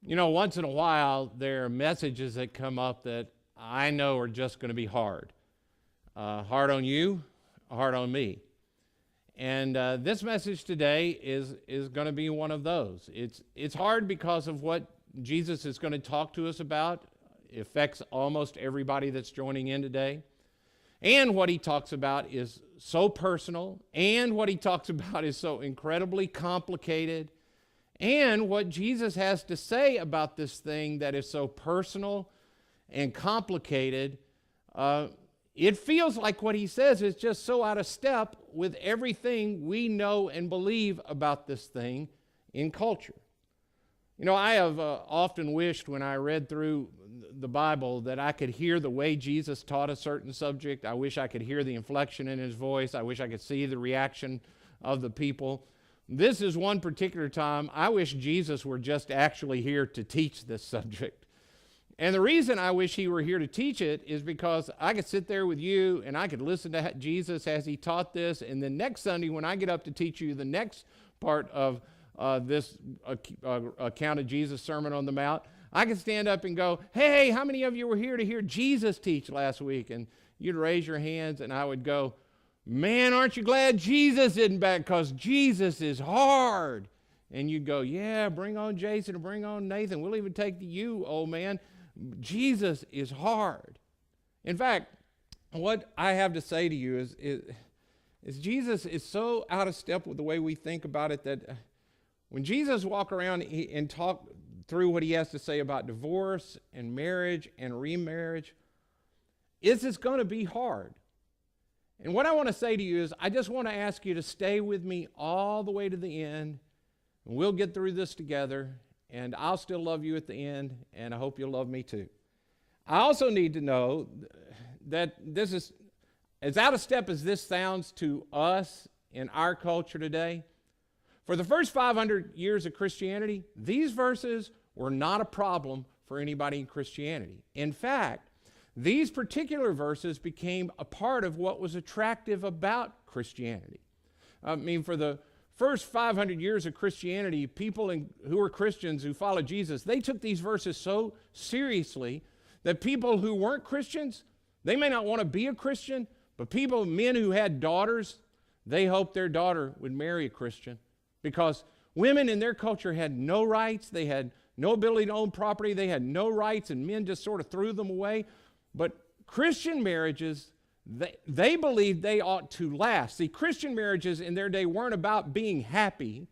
You know, once in a while, there are messages that come up that I know are just going to be hard. Hard on you, hard on me. And this message today is going to be one of those. It's hard because of what Jesus is going to talk to us about. It affects almost everybody that's joining in today. And what he talks about is so personal, and what he talks about is so incredibly complicated. And what Jesus has to say about this thing that is so personal and complicated, it feels like what he says is just so out of step with everything we know and believe about this thing in culture. You know, I have often wished when I read through the Bible that I could hear the way Jesus taught a certain subject. I wish I could hear the inflection in his voice. I wish I could see the reaction of the people. This is one particular time I wish Jesus were just actually here to teach this subject. And the reason I wish he were here to teach it is because I could sit there with you and I could listen to Jesus as he taught this, and then next Sunday when I get up to teach you the next part of this account of Jesus' Sermon on the Mount, I could stand up and go, hey, how many of you were here to hear Jesus teach last week? And you'd raise your hands and I would go, man, aren't you glad Jesus isn't back, because Jesus is hard. And you'd go, yeah, bring on Jason or bring on Nathan. We'll even take you, old man. Jesus is hard. In fact, what I have to say to you is Jesus is so out of step with the way we think about it that when Jesus walked around and talked through what he has to say about divorce and marriage and remarriage, it's going to be hard. And what I want to say to you is I just want to ask you to stay with me all the way to the end, and we'll get through this together, and I'll still love you at the end, and I hope you'll love me too. I also need to know that this is, as out of step as this sounds to us in our culture today, for the first 500 years of Christianity, these verses were not a problem for anybody in Christianity. In fact, these particular verses became a part of what was attractive about Christianity. I mean, for the first 500 years of Christianity, people who were Christians who followed Jesus, they took these verses so seriously that people who weren't Christians, they may not want to be a Christian, but men who had daughters, they hoped their daughter would marry a Christian, because women in their culture had no rights, they had no ability to own property, they had no rights, and men just sort of threw them away. But Christian marriages, they believed they ought to last. See, Christian marriages in their day weren't about being happy.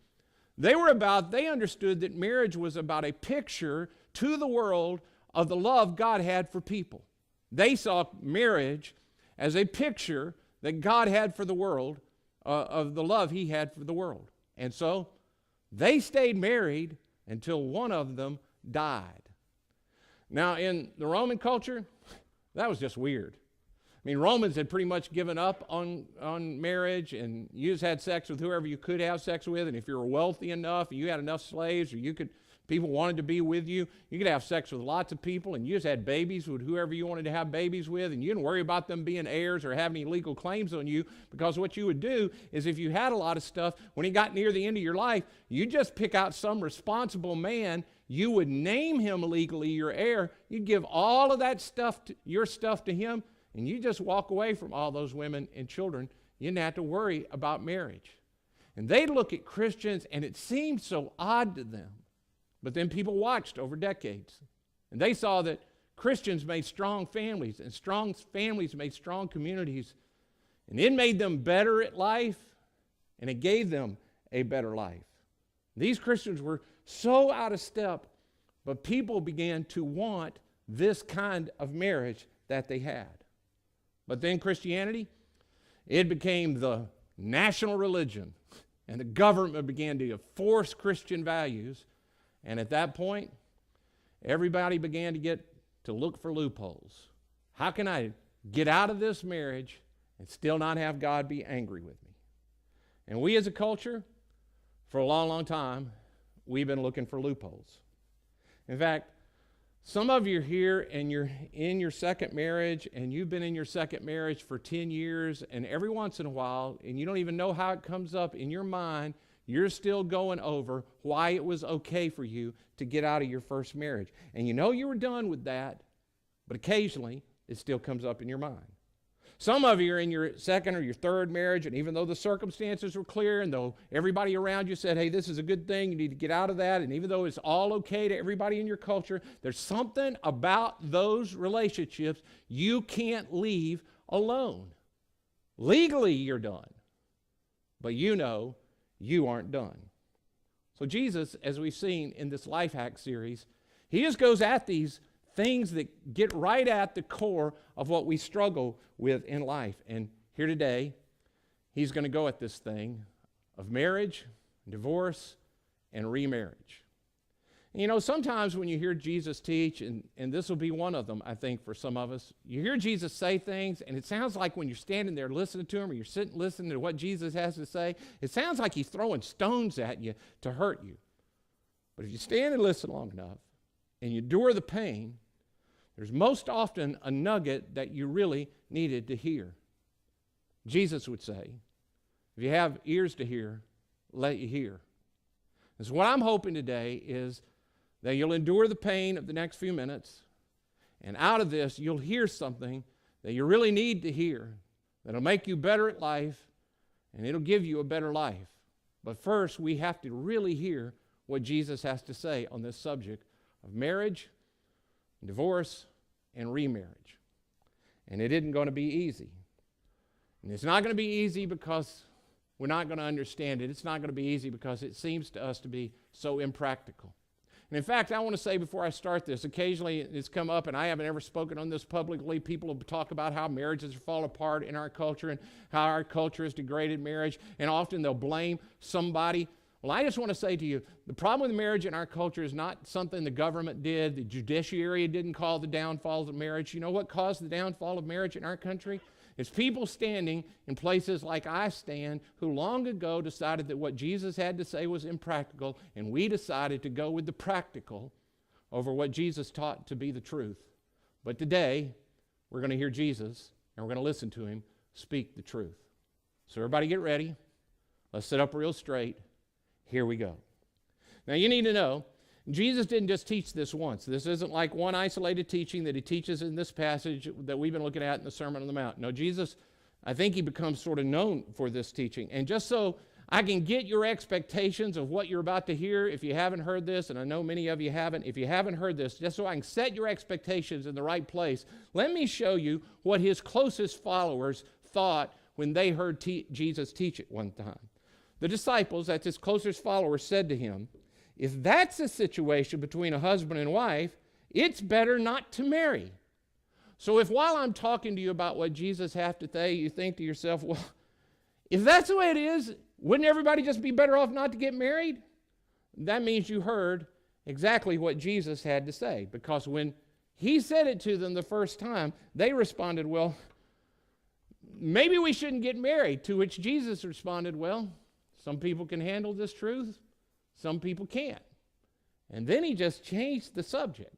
They understood that marriage was about a picture to the world of the love God had for people. They saw marriage as a picture that God had for the world, of the love he had for the world. And so they stayed married until one of them died. Now, in the Roman culture, that was just weird. I mean, Romans had pretty much given up on marriage, and you just had sex with whoever you could have sex with, and if you were wealthy enough, and you had enough slaves, or people wanted to be with you, you could have sex with lots of people, and you just had babies with whoever you wanted to have babies with, and you didn't worry about them being heirs or having any legal claims on you, because what you would do is if you had a lot of stuff, when you got near the end of your life, you just pick out some responsible man, you would name him legally your heir, you'd give all of that stuff, your stuff to him, and you just walk away from all those women and children. You didn't have to worry about marriage. And they'd look at Christians, and it seemed so odd to them. But then people watched over decades, and they saw that Christians made strong families, and strong families made strong communities, and it made them better at life, and it gave them a better life. These Christians were so out of step, but people began to want this kind of marriage that they had. But then Christianity, it became the national religion, and the government began to force Christian values. And at that point, everybody began to look for loopholes. How can I get out of this marriage and still not have God be angry with me? And we as a culture, for a long, long time, we've been looking for loopholes. In fact, some of you are here and you're in your second marriage, and you've been in your second marriage for 10 years, and every once in a while, and you don't even know how it comes up in your mind, you're still going over why it was okay for you to get out of your first marriage. And you know you were done with that, but occasionally it still comes up in your mind. Some of you are in your second or your third marriage, and even though the circumstances were clear and though everybody around you said, hey, this is a good thing, you need to get out of that, and even though it's all okay to everybody in your culture, there's something about those relationships you can't leave alone. Legally, you're done, but you know you aren't done. So Jesus, as we've seen in this Life Hack series, he just goes at these things that get right at the core of what we struggle with in life. And here today, he's going to go at this thing of marriage, divorce, and remarriage. And you know, sometimes when you hear Jesus teach, and this will be one of them, I think, for some of us, you hear Jesus say things, and it sounds like when you're standing there listening to him, or you're sitting listening to what Jesus has to say, it sounds like he's throwing stones at you to hurt you. But if you stand and listen long enough, and you endure the pain, there's most often a nugget that you really needed to hear. Jesus would say, if you have ears to hear, let you hear. And so what I'm hoping today is that you'll endure the pain of the next few minutes, and out of this, you'll hear something that you really need to hear, that'll make you better at life, and it'll give you a better life. But first, we have to really hear what Jesus has to say on this subject of marriage, divorce, and remarriage. And it isn't going to be easy. And it's not going to be easy because we're not going to understand it. It's not going to be easy because it seems to us to be so impractical. And in fact, I want to say before I start this, occasionally it's come up, and I haven't ever spoken on this publicly, people will talk about how marriages fall apart in our culture and how our culture has degraded marriage, and often they'll blame somebody. Well, I just want to say to you, the problem with marriage in our culture is not something the government did, the judiciary didn't call the downfall of marriage. You know what caused the downfall of marriage in our country? It's people standing in places like I stand who long ago decided that what Jesus had to say was impractical, and we decided to go with the practical over what Jesus taught to be the truth. But today, we're going to hear Jesus, and we're going to listen to him speak the truth. So everybody get ready. Let's sit up real straight. Here we go. Now you need to know, Jesus didn't just teach this once. This isn't like one isolated teaching that he teaches in this passage that we've been looking at in the Sermon on the Mount. No, Jesus, I think he becomes sort of known for this teaching. And just so I can get your expectations of what you're about to hear, if you haven't heard this, and I know many of you haven't, if you haven't heard this, just so I can set your expectations in the right place, let me show you what his closest followers thought when they heard Jesus teach it one time. The disciples, that's his closest followers, said to him, if that's a situation between a husband and wife, it's better not to marry. So if while I'm talking to you about what Jesus has to say, you think to yourself, well, if that's the way it is, wouldn't everybody just be better off not to get married? That means you heard exactly what Jesus had to say, because when he said it to them the first time, they responded, well, maybe we shouldn't get married, to which Jesus responded, well, some people can handle this truth, some people can't. And then he just changed the subject.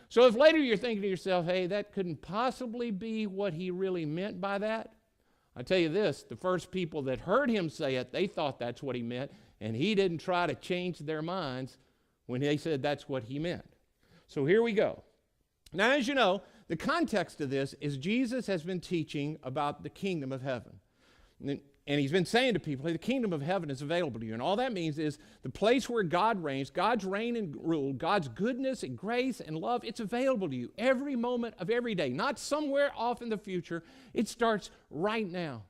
So if later you're thinking to yourself, hey, that couldn't possibly be what he really meant by that, I tell you this, the first people that heard him say it, they thought that's what he meant, and he didn't try to change their minds when they said that's what he meant. So here we go. Now, as you know, the context of this is Jesus has been teaching about the kingdom of heaven. And he's been saying to people, hey, the kingdom of heaven is available to you. And all that means is the place where God reigns, God's reign and rule, God's goodness and grace and love, it's available to you every moment of every day, not somewhere off in the future. It starts right now.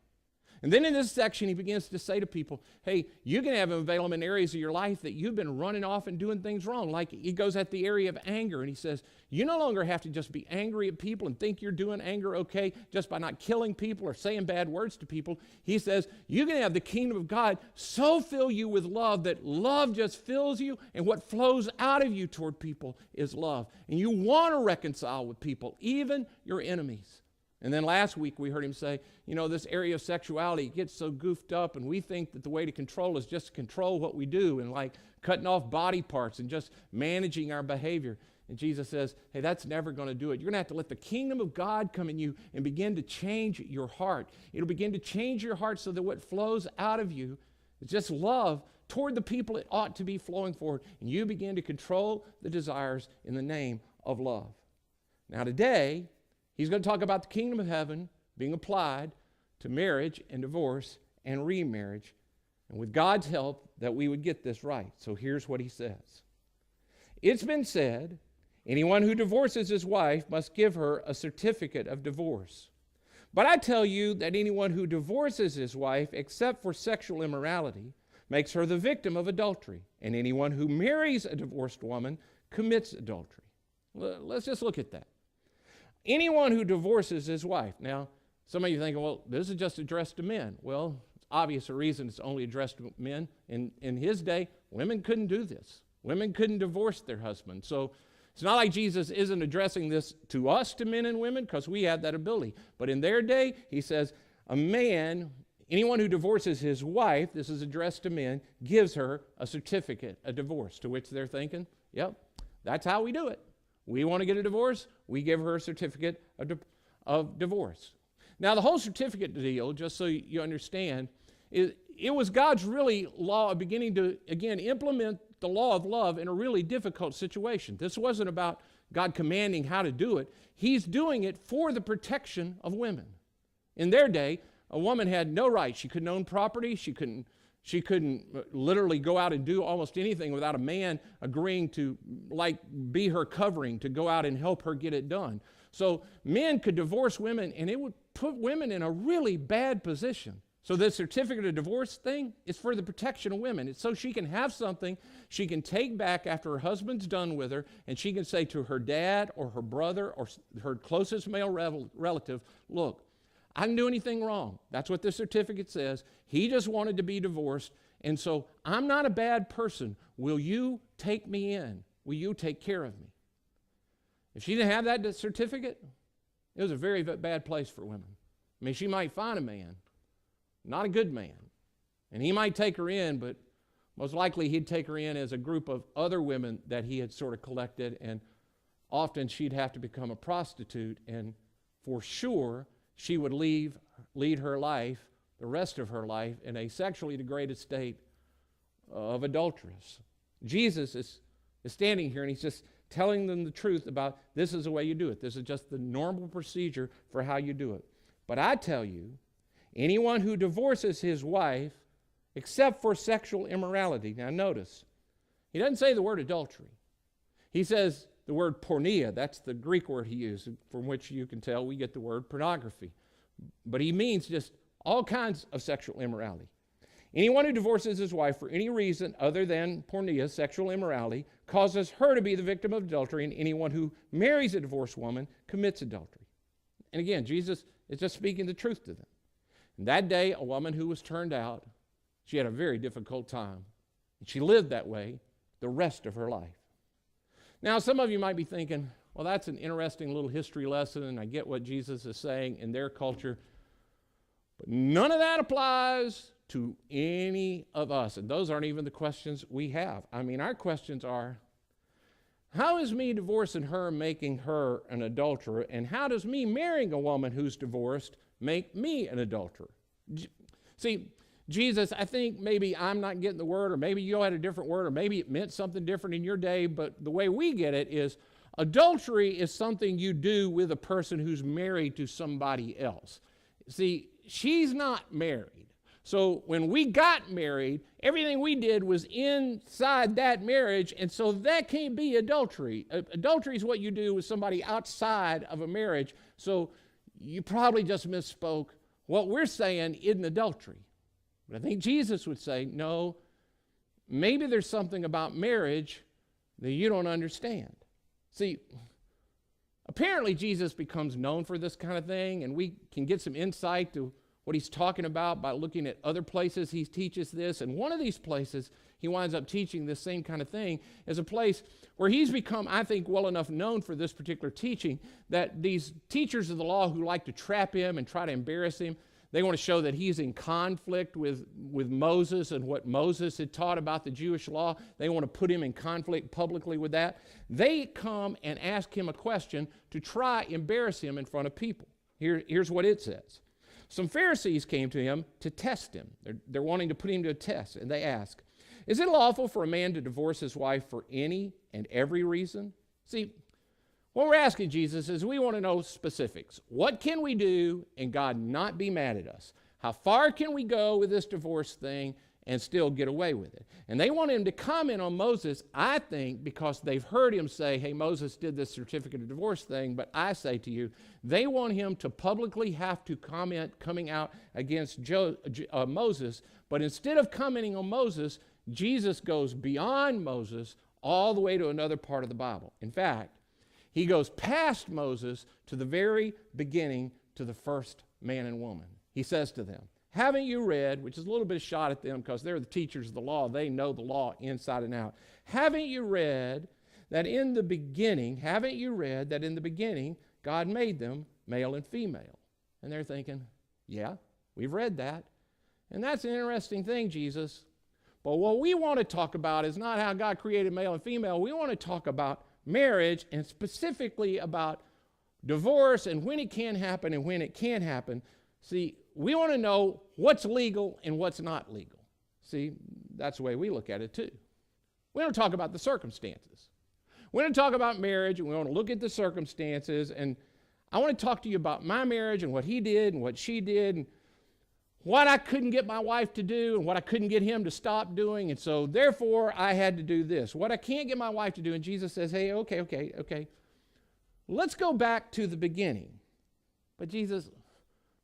And then in this section, he begins to say to people, hey, you can have them available in areas of your life that you've been running off and doing things wrong. Like he goes at the area of anger, and he says, you no longer have to just be angry at people and think you're doing anger okay just by not killing people or saying bad words to people. He says, you can have the kingdom of God so fill you with love that love just fills you, and what flows out of you toward people is love. And you want to reconcile with people, even your enemies. And then last week we heard him say, you know, this area of sexuality gets so goofed up, and we think that the way to control is just to control what we do, and like cutting off body parts and just managing our behavior. And Jesus says, hey, that's never going to do it. You're going to have to let the kingdom of God come in you and begin to change your heart. It'll begin to change your heart so that what flows out of you is just love toward the people it ought to be flowing forward, and you begin to control the desires in the name of love. Now today, he's going to talk about the kingdom of heaven being applied to marriage and divorce and remarriage, and with God's help that we would get this right. So here's what he says. It's been said, anyone who divorces his wife must give her a certificate of divorce. But I tell you that anyone who divorces his wife, except for sexual immorality, makes her the victim of adultery, and anyone who marries a divorced woman commits adultery. Let's just look at that. Anyone who divorces his wife. Now, some of you think, well, this is just addressed to men. Well, it's obvious a reason it's only addressed to men. In his day, women couldn't do this. Women couldn't divorce their husbands. So it's not like Jesus isn't addressing this to us, to men and women, because we have that ability. But in their day, he says, a man, anyone who divorces his wife, this is addressed to men, gives her a certificate of divorce, to which they're thinking, yep, that's how we do it. We want to get a divorce, we give her a certificate of divorce. Now, the whole certificate deal, just so you understand, it was God's really law of beginning to, again, implement the law of love in a really difficult situation. This wasn't about God commanding how to do it. He's doing it for the protection of women. In their day, a woman had no rights. She couldn't own property. She couldn't literally go out and do almost anything without a man agreeing to, like, be her covering, to go out and help her get it done. So men could divorce women, and it would put women in a really bad position. So this certificate of divorce thing is for the protection of women. It's so she can have something she can take back after her husband's done with her, and she can say to her dad or her brother or her closest male relative, look, I didn't do anything wrong. That's what this certificate says. He just wanted to be divorced, and so I'm not a bad person. Will you take me in? Will you take care of me? If she didn't have that certificate, it was a very bad place for women. I mean, she might find a man, not a good man, and he might take her in, but most likely he'd take her in as a group of other women that he had sort of collected, and often she'd have to become a prostitute, and for sure she would lead her life, the rest of her life, in a sexually degraded state of adulteress. Jesus is standing here, and he's just telling them the truth about this is the way you do it. This is just the normal procedure for how you do it. But I tell you, anyone who divorces his wife, except for sexual immorality. Now notice, he doesn't say the word adultery. He says the word porneia. That's the Greek word he used, from which you can tell we get the word pornography. But he means just all kinds of sexual immorality. Anyone who divorces his wife for any reason other than porneia, sexual immorality, causes her to be the victim of adultery, and anyone who marries a divorced woman commits adultery. And again, Jesus is just speaking the truth to them. And that day, a woman who was turned out, she had a very difficult time. And she lived that way the rest of her life. Now, some of you might be thinking, well, that's an interesting little history lesson, and I get what Jesus is saying in their culture, but none of that applies to any of us. And those aren't even the questions we have. I mean, our questions are, how is me divorcing her making her an adulterer? And how does me marrying a woman who's divorced make me an adulterer? See, Jesus, I think maybe I'm not getting the word, or maybe you had a different word, or maybe it meant something different in your day, but the way we get it is adultery is something you do with a person who's married to somebody else. See, she's not married. So when we got married, everything we did was inside that marriage, and so that can't be adultery. Adultery is what you do with somebody outside of a marriage, so you probably just misspoke. What we're saying isn't adultery. But I think Jesus would say, no, maybe there's something about marriage that you don't understand. See, apparently Jesus becomes known for this kind of thing, and we can get some insight to what he's talking about by looking at other places he teaches this. And one of these places he winds up teaching this same kind of thing is a place where he's become, I think, well enough known for this particular teaching that these teachers of the law who like to trap him and try to embarrass him, they want to show that he's in conflict with Moses and what Moses had taught about the Jewish law. They want to put him in conflict publicly with that. They come and ask him a question to try embarrass him in front of people. Here's what it says. Some Pharisees came to him to test him. They're wanting to put him to a test, and they ask, Is it lawful for a man to divorce his wife for any and every reason? See, what we're asking Jesus is we want to know specifics. What can we do and God not be mad at us? How far can we go with this divorce thing and still get away with it? And they want him to comment on Moses, I think, because they've heard him say, hey, Moses did this certificate of divorce thing, but I say to you, they want him to publicly have to comment coming out against Moses, but instead of commenting on Moses, Jesus goes beyond Moses all the way to another part of the Bible. In fact, he goes past Moses to the very beginning, to the first man and woman. He says to them, haven't you read, which is a little bit of a shot at them because they're the teachers of the law. They know the law inside and out. Haven't you read that in the beginning, God made them male and female? And they're thinking, yeah, we've read that. And that's an interesting thing, Jesus. But what we want to talk about is not how God created male and female. We want to talk about marriage, and specifically about divorce and when it can happen and when it can't happen. See, we want to know what's legal and what's not legal. See, that's the way we look at it too. We don't talk about the circumstances. We want to talk about marriage, and we want to look at the circumstances, and I want to talk to you about my marriage and what he did and what she did and what I couldn't get my wife to do and what I couldn't get him to stop doing, and so therefore I had to do this. What I can't get my wife to do, and Jesus says, hey, okay. Let's go back to the beginning. But Jesus,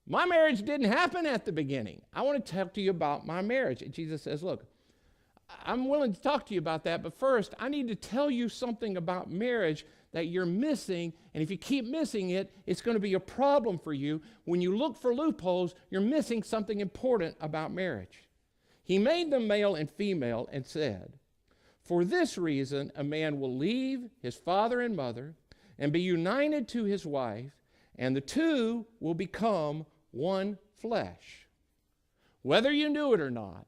my marriage didn't happen at the beginning. I want to talk to you about my marriage. And Jesus says, look, I'm willing to talk to you about that, but first I need to tell you something about marriage that you're missing, and if you keep missing it, it's going to be a problem for you. When you look for loopholes, you're missing something important about marriage. He made them male and female and said, for this reason a man will leave his father and mother and be united to his wife, and the two will become one flesh. Whether you knew it or not,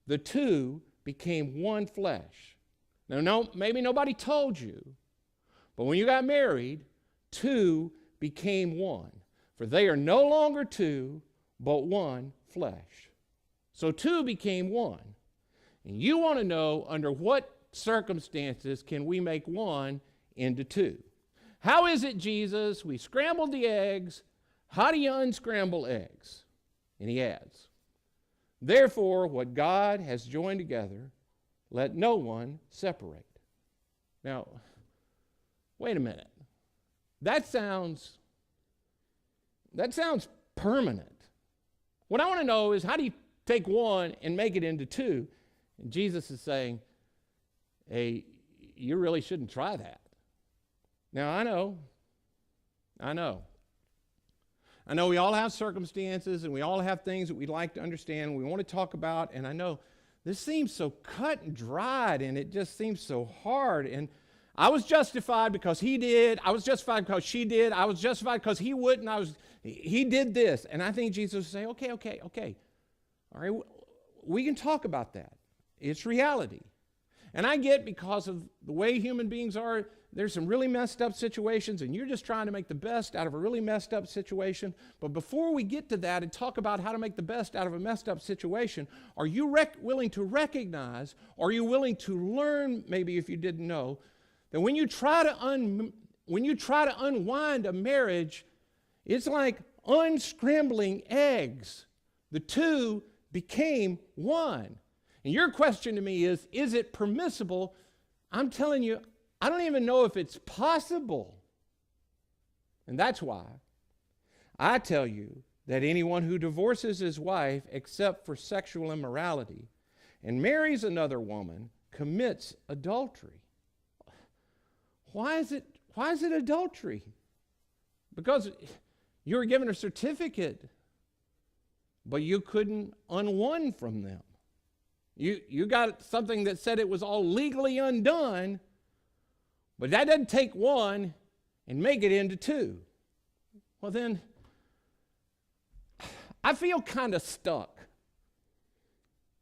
the two became one flesh. Now, no, maybe nobody told you, but when you got married, two became one. For they are no longer two, but one flesh. So two became one. And you want to know under what circumstances can we make one into two? How is it, Jesus? We scrambled the eggs. How do you unscramble eggs? And he adds, therefore, what God has joined together, let no one separate. Now, wait a minute. That sounds permanent. What I want to know is, how do you take one and make it into two? And Jesus is saying, hey, you really shouldn't try that. Now, I know we all have circumstances and we all have things that we'd like to understand and we want to talk about, and I know this seems so cut and dried and it just seems so hard, and I was justified because he did, I was justified because she did, I was justified because he wouldn't, he did this. And I think Jesus would say, okay. All right, we can talk about that. It's reality. And I get, because of the way human beings are, there's some really messed up situations, and you're just trying to make the best out of a really messed up situation. But before we get to that and talk about how to make the best out of a messed up situation, are you willing to recognize, are you willing to learn, maybe if you didn't know, that when you try to unwind a marriage, it's like unscrambling eggs. The two became one. And your question to me is it permissible? I'm telling you, I don't even know if it's possible. And that's why I tell you that anyone who divorces his wife except for sexual immorality and marries another woman commits adultery. Why is it adultery? Because you were given a certificate, but you couldn't unwind from them. You got something that said it was all legally undone, but that doesn't take one and make it into two. Well then, I feel kind of stuck.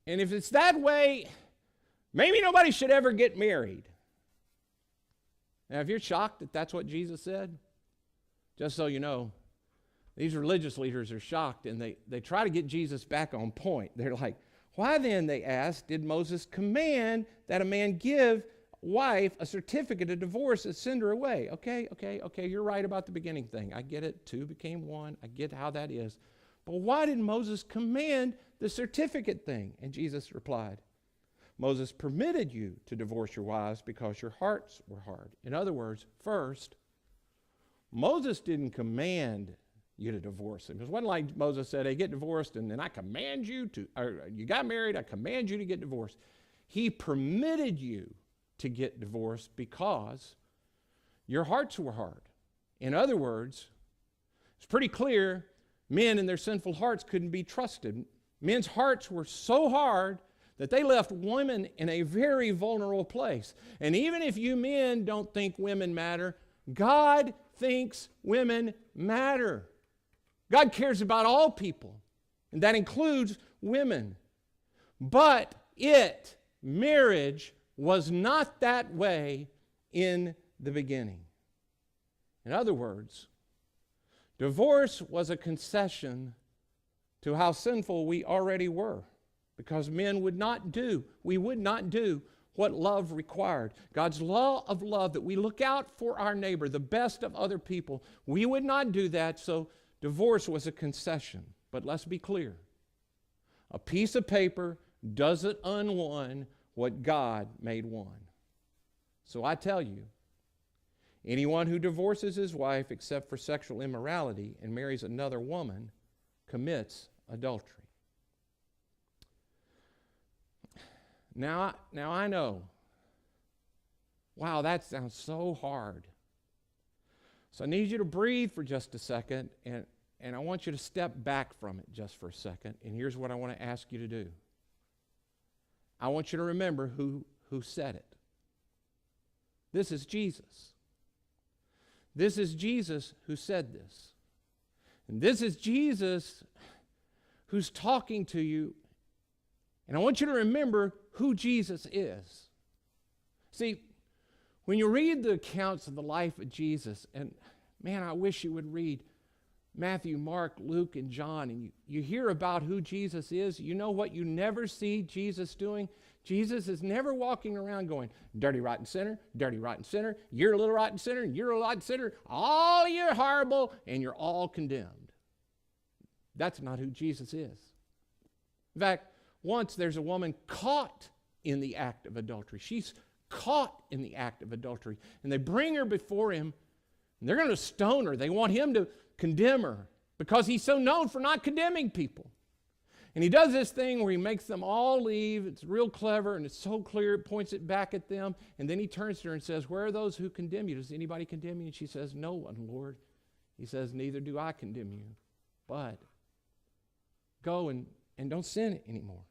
And if it's that way, maybe nobody should ever get married. Now, if you're shocked that that's what Jesus said, just so you know, these religious leaders are shocked, and they try to get Jesus back on point. They're like, Why then, they asked, did Moses command that a man give wife a certificate of divorce and send her away? Okay, you're right about the beginning thing. I get it. Two became one. I get how that is. But why did Moses command the certificate thing? And Jesus replied, Moses permitted you to divorce your wives because your hearts were hard. In other words, first, Moses didn't command you to divorce them. It wasn't like Moses said, hey, get divorced, and then I command you to, or you got married, I command you to get divorced. He permitted you to get divorced because your hearts were hard. In other words, it's pretty clear men and their sinful hearts couldn't be trusted. Men's hearts were so hard that they left women in a very vulnerable place. And even if you men don't think women matter, God thinks women matter. God cares about all people, and that includes women. But marriage, was not that way in the beginning. In other words, divorce was a concession to how sinful we already were, because we would not do what love required. God's law of love, that we look out for our neighbor, the best of other people, we would not do that, so divorce was a concession. But let's be clear. A piece of paper doesn't unone what God made one. So I tell you, anyone who divorces his wife except for sexual immorality and marries another woman commits adultery. Now I know, wow, that sounds so hard. So I need you to breathe for just a second, and I want you to step back from it just for a second. And here's what I want to ask you to do. I want you to remember who said it. This is Jesus. This is Jesus who said this. And this is Jesus who's talking to you. And I want you to remember who Jesus is. See, when you read the accounts of the life of Jesus, and man, I wish you would read Matthew, Mark, Luke, and John, and you hear about who Jesus is. You know what you never see Jesus doing? Jesus is never walking around going, dirty, rotten sinner, you're a little rotten sinner, and you're a rotten sinner, all you're horrible, and you're all condemned. That's not who Jesus is. In fact, once there's a woman caught in the act of adultery. She's caught in the act of adultery, and they bring her before him, and they're going to stone her. They want him to condemn her because he's so known for not condemning people. And he does this thing where he makes them all leave. It's real clever, and it's so clear. It points it back at them. And then he turns to her and says, where are those who condemn you? Does anybody condemn you? And she says, no one, Lord. He says, neither do I condemn you. But go and don't sin anymore.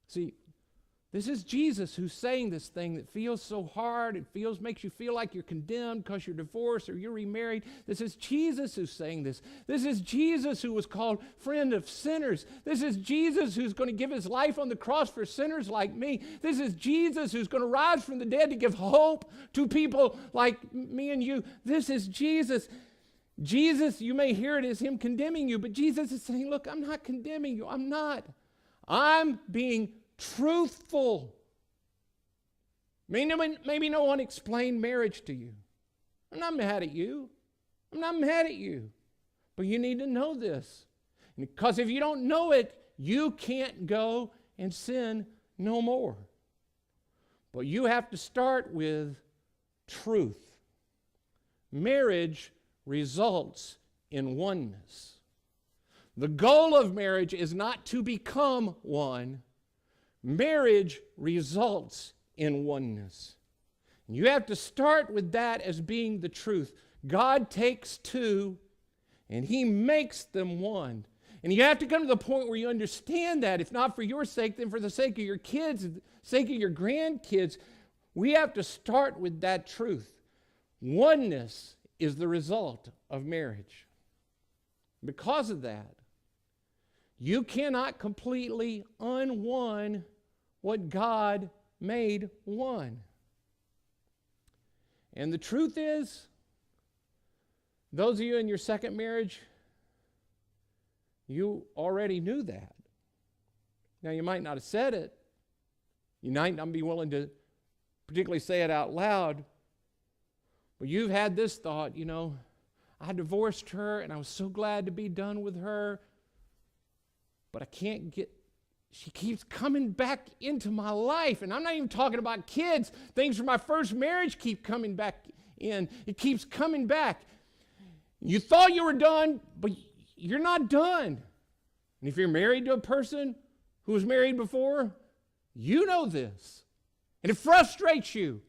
See, this is Jesus who's saying this thing that feels so hard. It makes you feel like you're condemned because you're divorced or you're remarried. This is Jesus who's saying this. This is Jesus who was called friend of sinners. This is Jesus who's going to give his life on the cross for sinners like me. This is Jesus who's going to rise from the dead to give hope to people like me and you. This is Jesus. Jesus, you may hear it as him condemning you, but Jesus is saying, look, I'm not condemning you. I'm not. I'm being truthful. Maybe no one explained marriage to you. I'm not mad at you. But you need to know this. Because if you don't know it, you can't go and sin no more. But you have to start with truth. Marriage results in oneness. The goal of marriage is not to become one. Marriage results in oneness. You have to start with that as being the truth. God takes two and he makes them one. And you have to come to the point where you understand that, if not for your sake, then for the sake of your kids, the sake of your grandkids. We have to start with that truth. Oneness is the result of marriage. Because of that, you cannot completely unone what God made one. And the truth is, those of you in your second marriage, you already knew that. Now, you might not have said it. You might not be willing to particularly say it out loud. But you've had this thought, I divorced her and I was so glad to be done with her. But she keeps coming back into my life. And I'm not even talking about kids. Things from my first marriage keep coming back in. It keeps coming back. You thought you were done, but you're not done. And if you're married to a person who was married before, you know this. And it frustrates you.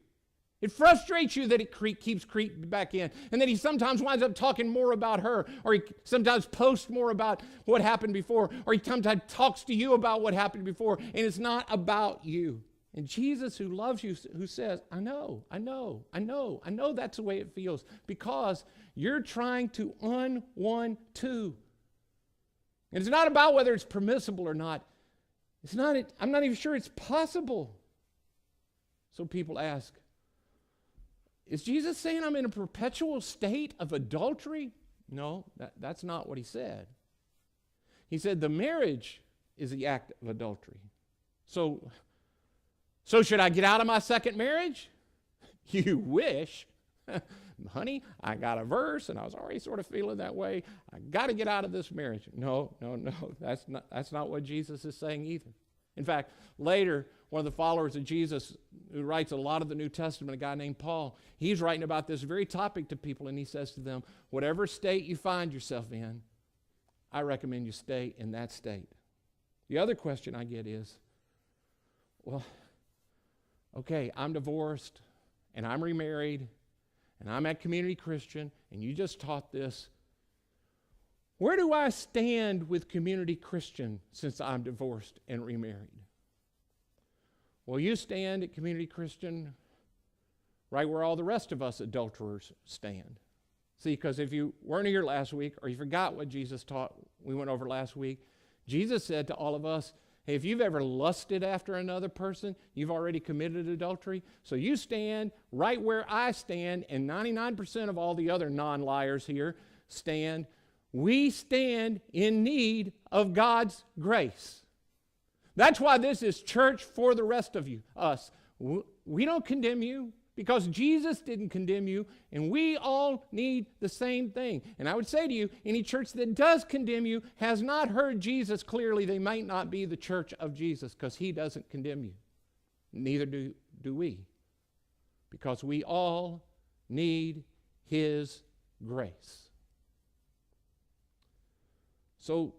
It frustrates you that it keeps creeping back in, and that he sometimes winds up talking more about her, or he sometimes posts more about what happened before, or he sometimes talks to you about what happened before, and it's not about you. And Jesus, who loves you, who says, I know that's the way it feels, because you're trying to un-one two. And it's not about whether it's permissible or not. I'm not even sure it's possible. So people ask, is Jesus saying I'm in a perpetual state of adultery? No, that's not what he said. He said the marriage is the act of adultery. So should I get out of my second marriage? You wish. Honey, I got a verse and I was already sort of feeling that way. I got to get out of this marriage. No. That's not what Jesus is saying either. In fact, later, one of the followers of Jesus who writes a lot of the New Testament, a guy named Paul, he's writing about this very topic to people, and he says to them, whatever state you find yourself in, I recommend you stay in that state. The other question I get is, well, okay, I'm divorced, and I'm remarried, and I'm at Community Christian, and you just taught this. Where do I stand with Community Christian since I'm divorced and remarried? Well, you stand at Community Christian right where all the rest of us adulterers stand. See, because if you weren't here last week, or you forgot what Jesus taught, we went over last week, Jesus said to all of us, hey, if you've ever lusted after another person, you've already committed adultery. So you stand right where I stand, and 99% of all the other non-liars here stand. We stand in need of God's grace. That's why this is church for the rest of us. We don't condemn you because Jesus didn't condemn you, and we all need the same thing. And I would say to you, any church that does condemn you has not heard Jesus clearly. They might not be the church of Jesus because he doesn't condemn you. Neither do we, because we all need his grace. So,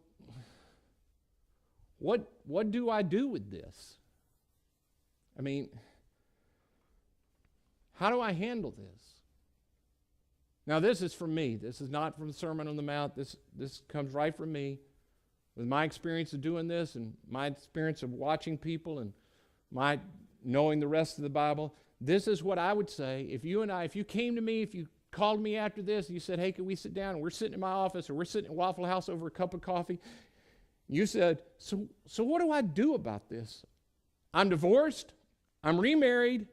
what do I do with this? I mean, how do I handle this? Now, this is from me. This is not from the Sermon on the Mount. This comes right from me. With my experience of doing this and my experience of watching people and my knowing the rest of the Bible, this is what I would say. If you came to me, if you called me after this, and you said, hey, can we sit down? And we're sitting in my office, or we're sitting at Waffle House over a cup of coffee. You said, so what do I do about this? I'm divorced, I'm remarried,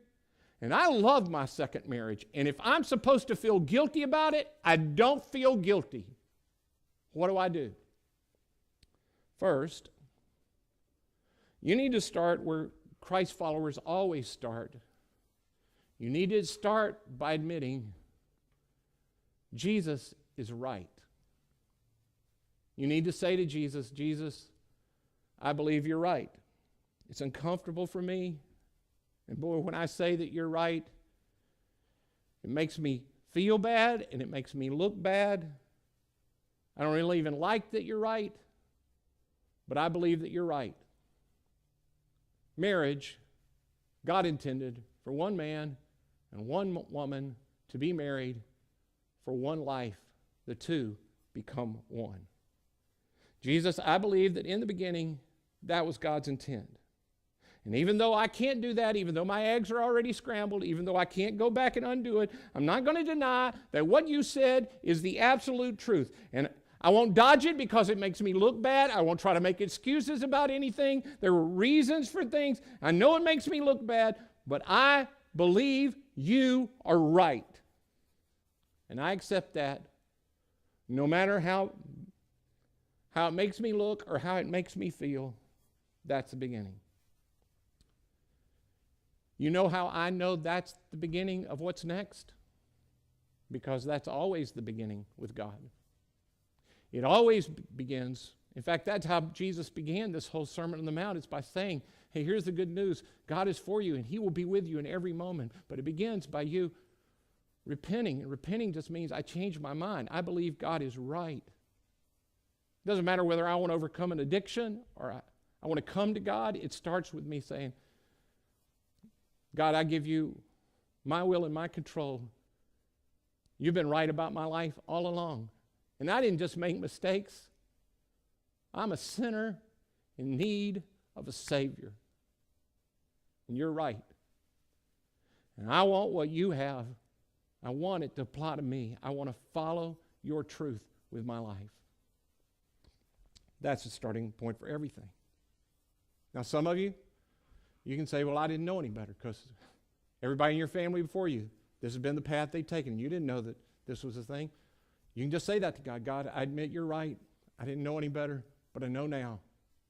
and I love my second marriage. And if I'm supposed to feel guilty about it, I don't feel guilty. What do I do? First, you need to start where Christ followers always start. You need to start by admitting Jesus is right. You need to say to Jesus, Jesus, I believe you're right. It's uncomfortable for me. And boy, when I say that you're right, it makes me feel bad and it makes me look bad. I don't really even like that you're right, but I believe that you're right. Marriage, God intended for one man and one woman to be married for one life. The two become one. Jesus, I believe that in the beginning, that was God's intent. And even though I can't do that, even though my eggs are already scrambled, even though I can't go back and undo it, I'm not going to deny that what you said is the absolute truth. And I won't dodge it because it makes me look bad. I won't try to make excuses about anything. There were reasons for things. I know it makes me look bad, but I believe you are right. And I accept that no matter how it makes me look or how it makes me feel. That's the beginning. You know how I know that's the beginning of what's next? Because that's always the beginning with God. It always begins. In fact, that's how Jesus began this whole Sermon on the Mount. It's by saying, hey, here's the good news. God is for you, and he will be with you in every moment. But it begins by you repenting. And repenting just means I change my mind. I believe God is right. It doesn't matter whether I want to overcome an addiction or I want to come to God. It starts with me saying, God, I give you my will and my control. You've been right about my life all along. And I didn't just make mistakes. I'm a sinner in need of a Savior. And you're right. And I want what you have. I want it to apply to me. I want to follow your truth with my life. That's the starting point for everything. Now, some of you, you can say, well, I didn't know any better because everybody in your family before you, this has been the path they've taken. You didn't know that this was the thing. You can just say that to God. God, I admit you're right. I didn't know any better, but I know now.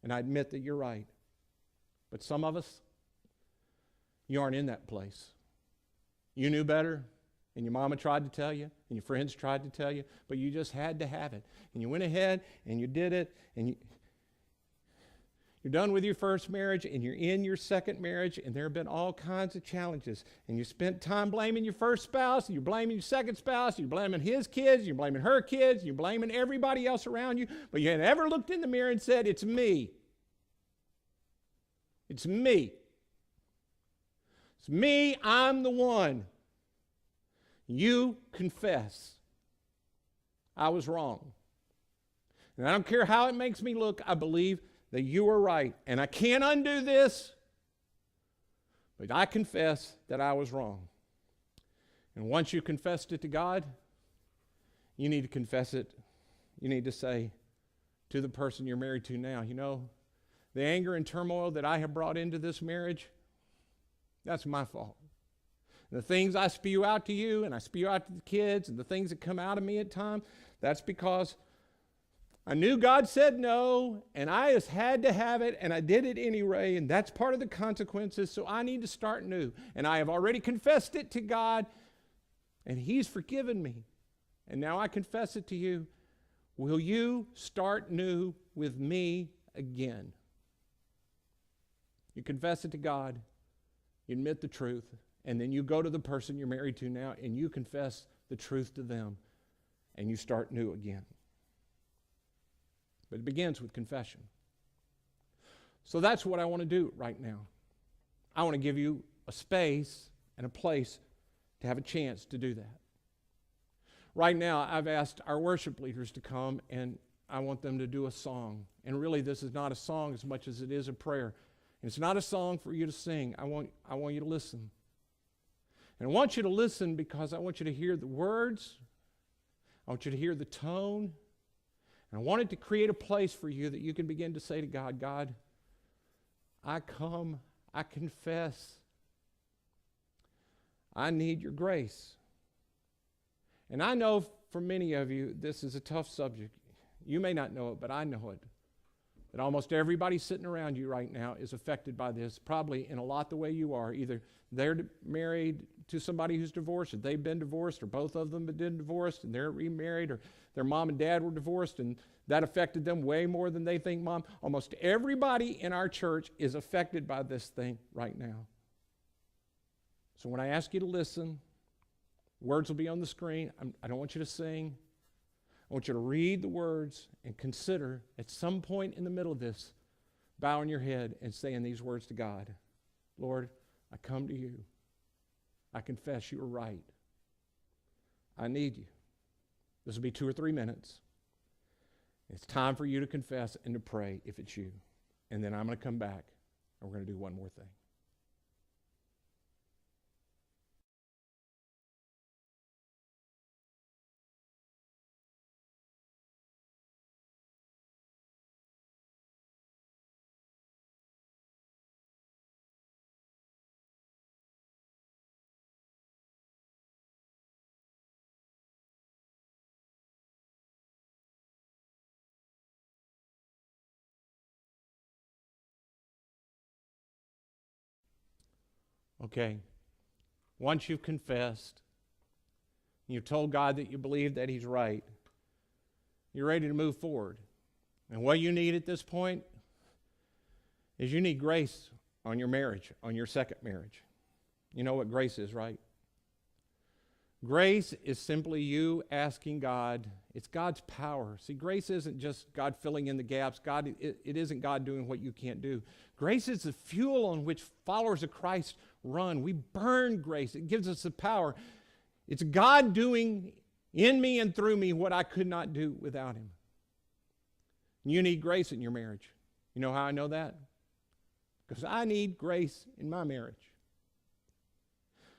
And I admit that you're right. But some of us, you aren't in that place. You knew better, and your mama tried to tell you, and your friends tried to tell you, but you just had to have it. And you went ahead, and you did it, and you're done with your first marriage, and you're in your second marriage, and there have been all kinds of challenges. And you spent time blaming your first spouse, and you're blaming your second spouse, you're blaming his kids, you're blaming her kids, you're blaming everybody else around you, but you had never looked in the mirror and said, it's me. It's me. It's me, I'm the one. You confess. I was wrong. And I don't care how it makes me look, I believe that you are right. And I can't undo this, but I confess that I was wrong. And once you confessed it to God, you need to confess it. You need to say to the person you're married to now, you know, the anger and turmoil that I have brought into this marriage, that's my fault. And the things I spew out to you and I spew out to the kids and the things that come out of me at times, that's because I knew God said no, and I just had to have it, and I did it anyway, and that's part of the consequences, so I need to start new. And I have already confessed it to God, and he's forgiven me. And now I confess it to you. Will you start new with me again? You confess it to God, you admit the truth, and then you go to the person you're married to now, and you confess the truth to them, and you start new again. But it begins with confession. So that's what I want to do right now. I want to give you a space and a place to have a chance to do that. Right now, I've asked our worship leaders to come, and I want them to do a song. And really, this is not a song as much as it is a prayer. And it's not a song for you to sing. I want you to listen. And I want you to listen because I want you to hear the words. I want you to hear the tone. And I wanted to create a place for you that you can begin to say to God, God, I come, I confess, I need your grace. And I know for many of you, this is a tough subject. You may not know it, but I know it. That almost everybody sitting around you right now is affected by this, probably in a lot the way you are. Either they're married to somebody who's divorced, or they've been divorced, or both of them have been divorced, and they're remarried, or their mom and dad were divorced, and that affected them way more than they think, Mom. Almost everybody in our church is affected by this thing right now. So when I ask you to listen, words will be on the screen. I don't want you to sing. I want you to read the words and consider at some point in the middle of this, bowing your head and saying these words to God. Lord, I come to you. I confess you are right. I need you. This will be 2 or 3 minutes. It's time for you to confess and to pray if it's you. And then I'm going to come back and we're going to do one more thing. Okay. Once you've confessed, you've told God that you believe that He's right, you're ready to move forward. And what you need at this point is you need grace on your marriage, on your second marriage. You know what grace is, right? Grace is simply you asking God. It's God's power. See, grace isn't just God filling in the gaps. It isn't God doing what you can't do. Grace is the fuel on which followers of Christ run. We burn grace. It gives us the power. It's God doing in me and through me what I could not do without Him. You need grace in your marriage. You know how I know that? Because I need grace in my marriage.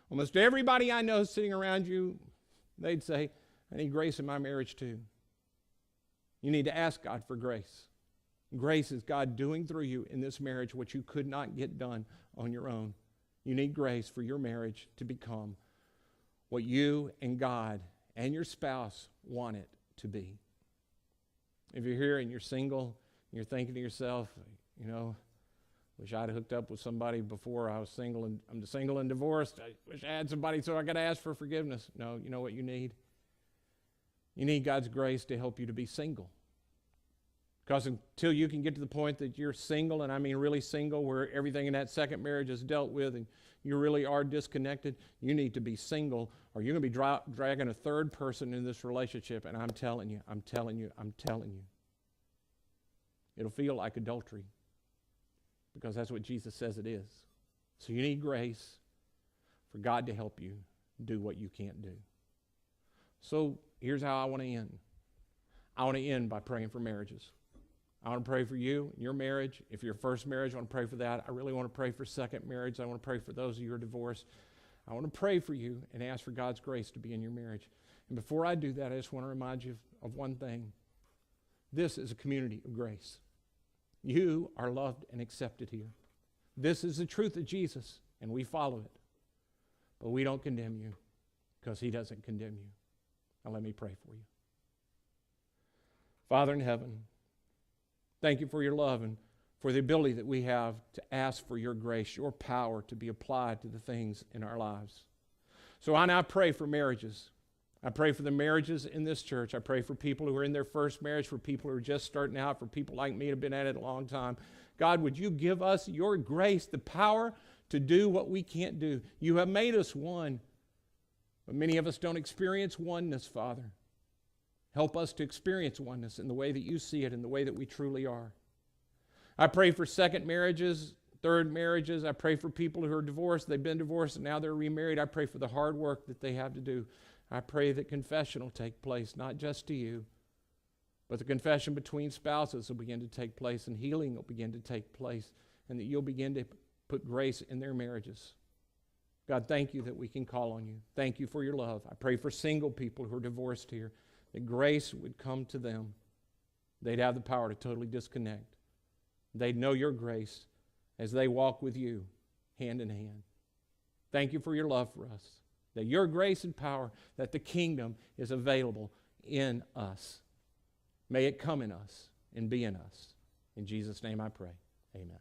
Almost everybody I know sitting around you, they'd say, I need grace in my marriage too. You need to ask God for grace. Grace is God doing through you in this marriage what you could not get done on your own. You need grace for your marriage to become what you and God and your spouse want it to be. If you're here and you're single, and you're thinking to yourself, wish I'd hooked up with somebody before I was single, and I'm single and divorced. I wish I had somebody, so I got to ask for forgiveness. No, you know what you need? You need God's grace to help you to be single. Because until you can get to the point that you're single, and I mean really single, where everything in that second marriage is dealt with and you really are disconnected, you need to be single, or you're going to be dragging a third person in this relationship. And I'm telling you, it'll feel like adultery. Because that's what Jesus says it is. So you need grace for God to help you do what you can't do. So here's how I want to end. I want to end by praying for marriages. I want to pray for you, your marriage. If you're first marriage, I want to pray for that. I really want to pray for second marriage. I want to pray for those of you who are divorced. I want to pray for you and ask for God's grace to be in your marriage. And before I do that, I just want to remind you of one thing. This is a community of grace. You are loved and accepted here. This is the truth of Jesus, and we follow it. But we don't condemn you because He doesn't condemn you. Now let me pray for you. Father in heaven, thank you for your love and for the ability that we have to ask for your grace, your power to be applied to the things in our lives. So I now pray for marriages. I pray for the marriages in this church. I pray for people who are in their first marriage, for people who are just starting out, for people like me who have been at it a long time. God, would you give us your grace, the power to do what we can't do? You have made us one, but many of us don't experience oneness, Father. Help us to experience oneness in the way that you see it, in the way that we truly are. I pray for second marriages, third marriages. I pray for people who are divorced. They've been divorced and now they're remarried. I pray for the hard work that they have to do. I pray that confession will take place, not just to you, but the confession between spouses will begin to take place, and healing will begin to take place, and that you'll begin to put grace in their marriages. God, thank you that we can call on you. Thank you for your love. I pray for single people who are divorced here, that grace would come to them. They'd have the power to totally disconnect. They'd know your grace as they walk with you hand in hand. Thank you for your love for us, that your grace and power, that the kingdom is available in us. May it come in us and be in us. In Jesus' name I pray. Amen.